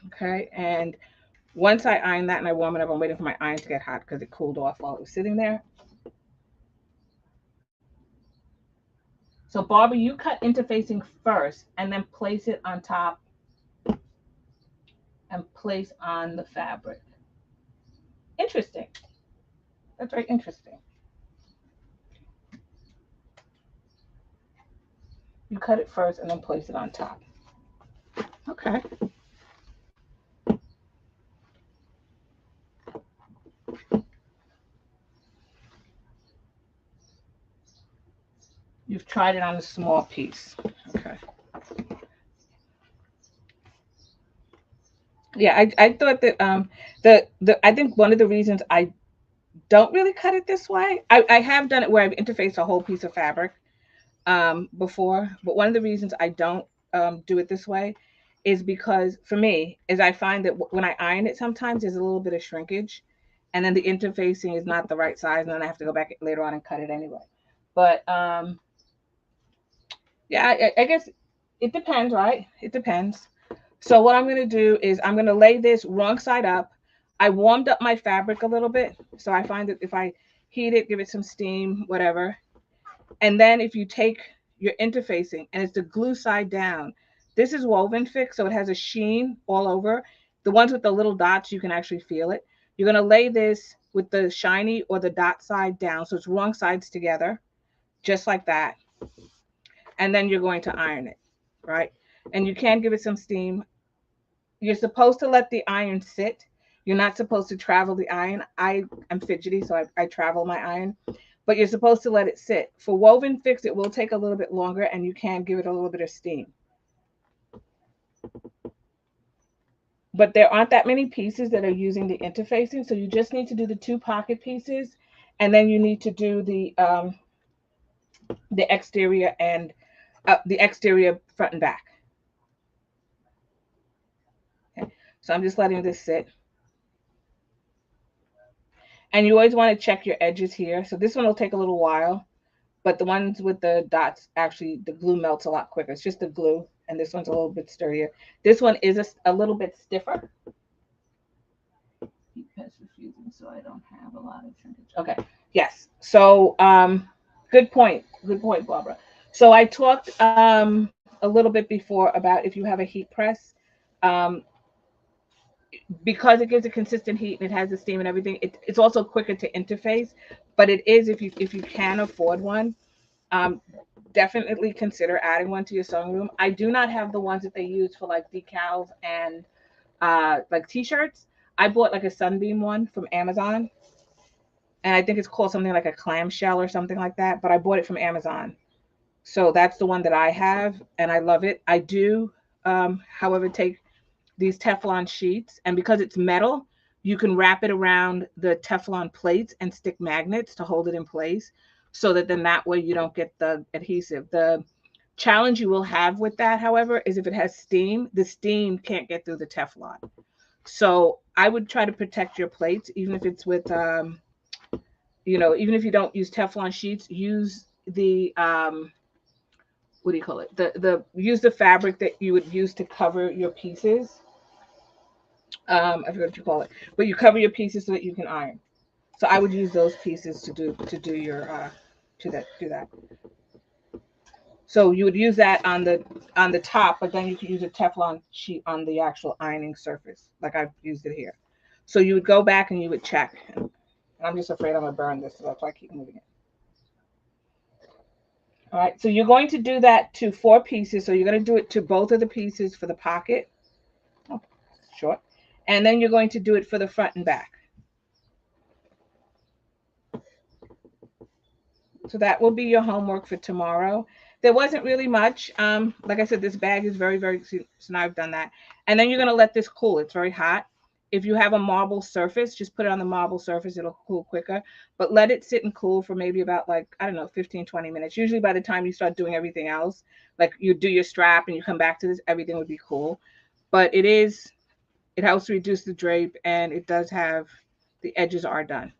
Okay, and once I iron that and I warm it up, I'm waiting for my iron to get hot because it cooled off while it was sitting there. So Barbara, you cut interfacing first and then place it on top and place on the fabric. Interesting. That's very interesting. You cut it first and then place it on top. Okay. You've tried it on a small piece. Okay. Yeah, I thought that the I think one of the reasons I don't really cut it this way, I have done it where I've interfaced a whole piece of fabric before, but one of the reasons I don't do it this way is because for me is I find that when I iron it sometimes there's a little bit of shrinkage, and then the interfacing is not the right size, and then I have to go back later on and cut it anyway. But yeah, I guess it depends, right? It depends. So what I'm going to do is I'm going to lay this wrong side up. I warmed up my fabric a little bit. So I find that if I heat it, give it some steam, whatever. And then if you take your interfacing and it's the glue side down, this is woven fix, so it has a sheen all over. The ones with the little dots, you can actually feel it. You're going to lay this with the shiny or the dot side down. So it's wrong sides together, just like that. And then you're going to iron it, right? And you can give it some steam. You're supposed to let the iron sit. You're not supposed to travel the iron. I am fidgety, so I travel my iron. But you're supposed to let it sit. For woven fix, it will take a little bit longer, and you can give it a little bit of steam. But there aren't that many pieces that are using the interfacing, so you just need to do the two pocket pieces, and then you need to do the exterior and the exterior front and back. Okay. So I'm just letting this sit. And you always want to check your edges here. So this one will take a little while, but the ones with the dots, actually the glue melts a lot quicker. It's just the glue, and this one's a little bit sturdier. This one is a little bit stiffer. Heat pass refusing, so I don't have a lot of shrinkage. Okay, yes. So good point. Good point, Barbara. So I talked a little bit before about if you have a heat press, um, because it gives a consistent heat and it has the steam and everything. It's also quicker to interface, but it is if you can afford one. Um, Definitely consider adding one to your sewing room. I do not have the ones that they use for like decals and like t-shirts. I bought like a sunbeam one from Amazon, and I think it's called something like a clamshell or something like that, but I bought it from Amazon. So that's the one that I have, and I love it. I do, however, take these Teflon sheets, and because it's metal, you can wrap it around the Teflon plates and stick magnets to hold it in place, so that then that way you don't get the adhesive. The challenge you will have with that, however, is if it has steam, the steam can't get through the Teflon. So I would try to protect your plates, even if it's with, even if you don't use Teflon sheets, use the what do you call it? The use the fabric that you would use to cover your pieces. I forget what you call it, but you cover your pieces so that you can iron. So I would use those pieces to do your to that do that. So you would use that on the top, but then you could use a Teflon sheet on the actual ironing surface, like I've used it here. So you would go back and you would check. And I'm just afraid I'm gonna burn this, so that's why I keep moving it. All right. So you're going to do that to four pieces. So you're going to do it to both of the pieces for the pocket. Oh, short. And then you're going to do it for the front and back. So that will be your homework for tomorrow. There wasn't really much. Like I said, this bag is very, very, so now I've done that. And then you're going to let this cool. It's very hot. If you have a marble surface, just put it on the marble surface. It'll cool quicker. But let it sit and cool for maybe about like, I don't know, 15, 20 minutes. Usually by the time you start doing everything else, like you do your strap and you come back to this, everything would be cool. But it helps reduce the drape, and it does have, the edges are done.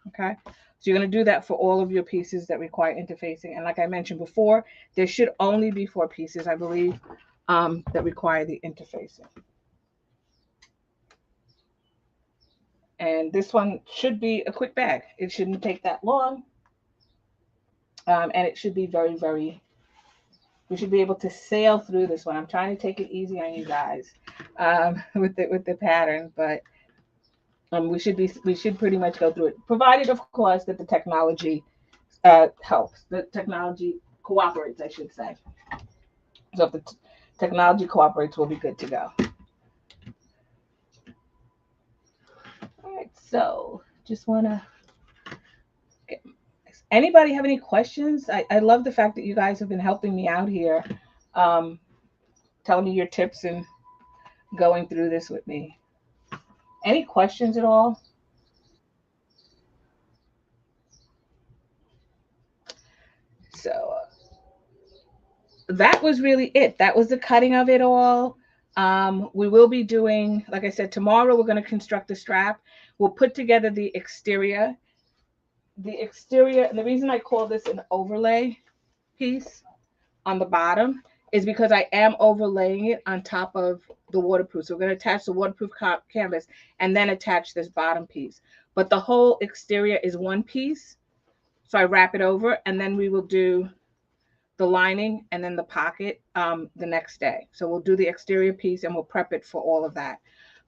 Okay. So you're going to do that for all of your pieces that require interfacing. And like I mentioned before, there should only be four pieces, I believe, that require the interfacing. And this one should be a quick bag. It shouldn't take that long. And it should be very, very We should be able to sail through this one. I'm trying to take it easy on you guys with the pattern, but we should pretty much go through it, provided of course that the technology helps. The technology cooperates, I should say. So if the technology cooperates, we'll be good to go. All right, so just want to get, anybody have any questions? I love the fact that you guys have been helping me out here, um, telling me your tips and going through this with me. Any questions at all? So that was really it. That was the cutting of it all. We will be doing, like I said, tomorrow we're going to construct the strap. We'll put together the exterior. The exterior, and the reason I call this an overlay piece on the bottom is because I am overlaying it on top of the waterproof. So we're going to attach the waterproof canvas and then attach this bottom piece. But the whole exterior is one piece. So I wrap it over and then we will do the lining and then the pocket the next day. So we'll do the exterior piece and we'll prep it for all of that.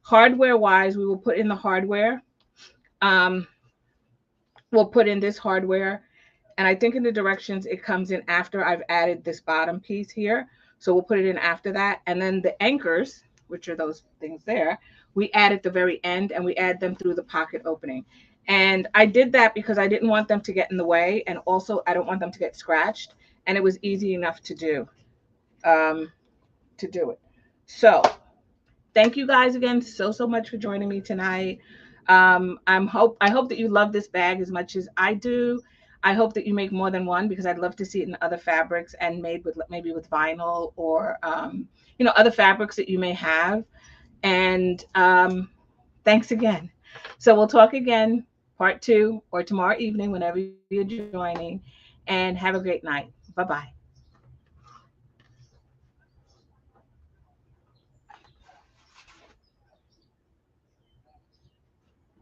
Hardware wise, we will put in the hardware. Um, we'll put in this hardware. And I think in the directions, it comes in after I've added this bottom piece here. So we'll put it in after that. And then the anchors, which are those things there, we add at the very end and we add them through the pocket opening. And I did that because I didn't want them to get in the way. And also I don't want them to get scratched. And it was easy enough um, to do it. So thank you guys again so much for joining me tonight. I hope that you love this bag as much as I do. I hope that you make more than one because I'd love to see it in other fabrics and made with maybe with vinyl or other fabrics that you may have. And thanks again. So we'll talk again, part two, or tomorrow evening, whenever you're joining. And have a great night. Bye bye.